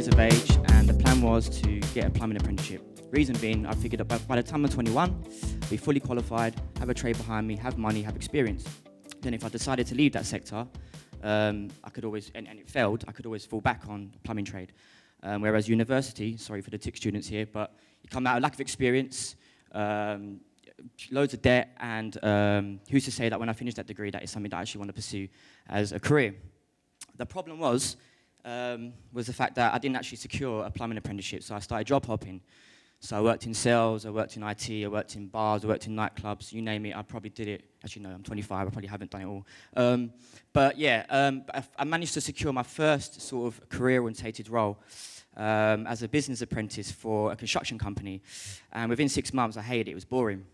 years of age, and the plan was to get a plumbing apprenticeship. Reason being, I figured that by the time I'm 21, be fully qualified, have a trade behind me, have money, have experience. Then if I decided to leave that sector, I could always, and it failed, I could always fall back on the plumbing trade. Whereas university, sorry for the TIC students here, but you come out of lack of experience, loads of debt, and who's to say that when I finish that degree, that is something that I actually want to pursue as a career. The problem was the fact that I didn't actually secure a plumbing apprenticeship, so I started job hopping. So I worked in sales, I worked in IT, I worked in bars, I worked in nightclubs, you name it, I probably did it. Actually, no, I'm 25, I probably haven't done it all. But yeah, I managed to secure my first sort of career-orientated role as a business apprentice for a construction company. And within 6 months, I hated it, it was boring.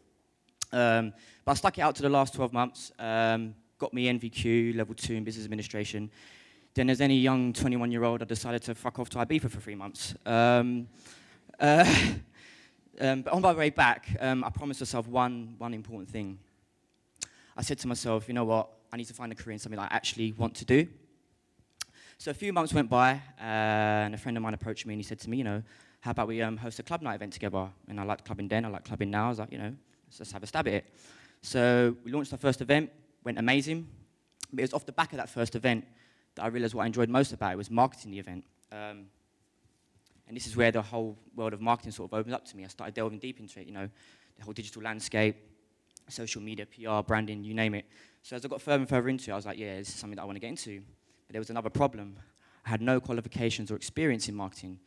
But I stuck it out to the last 12 months, got me NVQ, level 2 in business administration. Then as any young 21-year-old, I decided to fuck off to Ibiza for 3 months. But on my way back, I promised myself one important thing. I said to myself, you know what, I need to find a career in something that I actually want to do. So a few months went by, and a friend of mine approached me, and he said to me, you know, how about we host a club night event together? And I liked clubbing then, I like clubbing now. I was like, you know, let's have a stab at it. So we launched our first event, went amazing. But it was off the back of that first event that I realized what I enjoyed most about it was marketing the event. And this is where the whole world of marketing sort of opened up to me. I started delving deep into it, you know, the whole digital landscape, social media, PR, branding, you name it. So as I got further and further into it, I was like, yeah, this is something that I want to get into. But there was another problem. I had no qualifications or experience in marketing.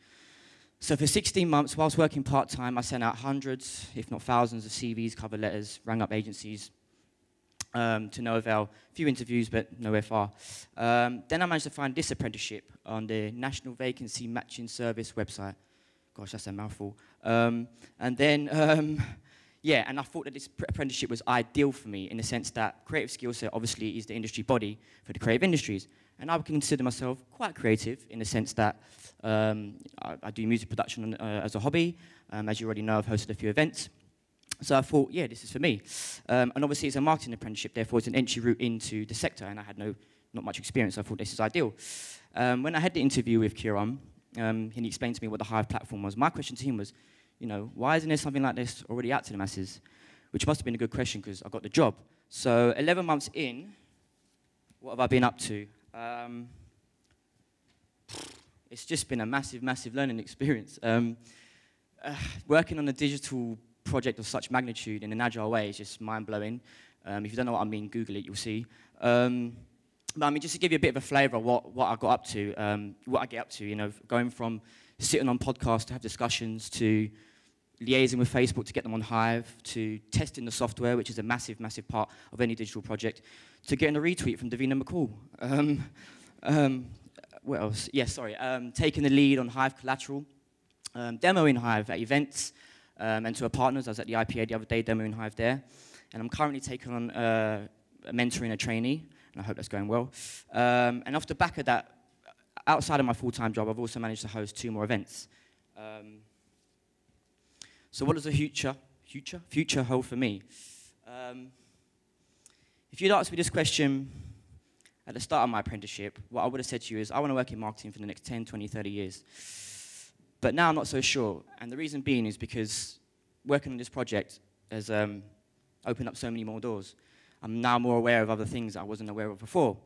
So for 16 months, whilst working part-time, I sent out hundreds, if not thousands, of CVs, cover letters, rang up agencies, to no avail. A few interviews, but nowhere far. Then I managed to find this apprenticeship on the National Vacancy Matching Service website. Gosh, that's a mouthful. And then, yeah, and I thought that this apprenticeship was ideal for me in the sense that creative skill set obviously is the industry body for the creative industries. And I would consider myself quite creative in the sense that I do music production as a hobby. As you already know, I've hosted a few events. So I thought, yeah, this is for me. And obviously it's a marketing apprenticeship, therefore it's an entry route into the sector, and I had not much experience, so I thought this is ideal. When I had the interview with Kieran, he explained to me what the Hiive platform was. My question to him was, you know, why isn't there something like this already out to the masses? Which must have been a good question because I got the job. So 11 months in, what have I been up to? It's just been a massive, massive learning experience. Working on a digital project of such magnitude in an agile way is just mind-blowing. If you don't know what I mean, Google it, you'll see. But I mean, just to give you a bit of a flavour of what I got up to, what I get up to, you know, going from sitting on podcasts to have discussions, to liaising with Facebook to get them on Hiive, to testing the software, which is a massive, massive part of any digital project, to getting a retweet from Davina McCall. What else? Yeah, sorry. Taking the lead on Hiive collateral, demoing Hiive at events, and to our partners. I was at the IPA the other day demoing Hiive there. And I'm currently taking on mentoring a trainee, and I hope that's going well. And off the back of that, outside of my full-time job, I've also managed to host 2 more events. So what does the future hold for me? If you'd asked me this question at the start of my apprenticeship, what I would have said to you is, I want to work in marketing for the next 10, 20, 30 years. But now I'm not so sure, and the reason being is because working on this project has opened up so many more doors. I'm now more aware of other things that I wasn't aware of before.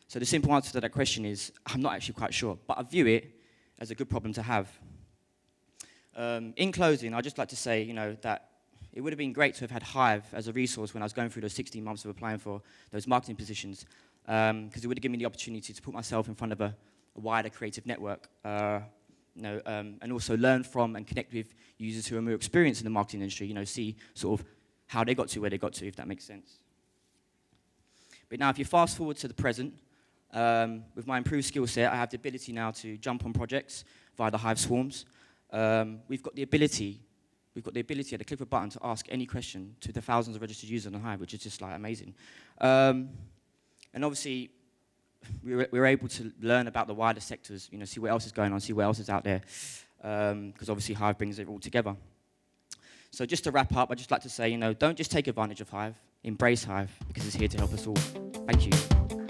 So the simple answer to that question is, I'm not actually quite sure, but I view it as a good problem to have. In closing, I'd just like to say, you know, that it would have been great to have had Hiive as a resource when I was going through those 16 months of applying for those marketing positions, because it would have given me the opportunity to put myself in front of a wider creative network, you know, and also learn from and connect with users who are more experienced in the marketing industry, you know, see sort of how they got to where they got to, if that makes sense. But now if you fast forward to the present, with my improved skill set, I have the ability now to jump on projects via the Hiive swarms. We've got the ability at the click of a button to ask any question to the thousands of registered users on Hiive, which is just like amazing. And obviously, we were able to learn about the wider sectors, you know, see what else is going on, see what else is out there, because obviously Hiive brings it all together. So just to wrap up, I'd just like to say, you know, don't just take advantage of Hiive, embrace Hiive, because it's here to help us all. Thank you.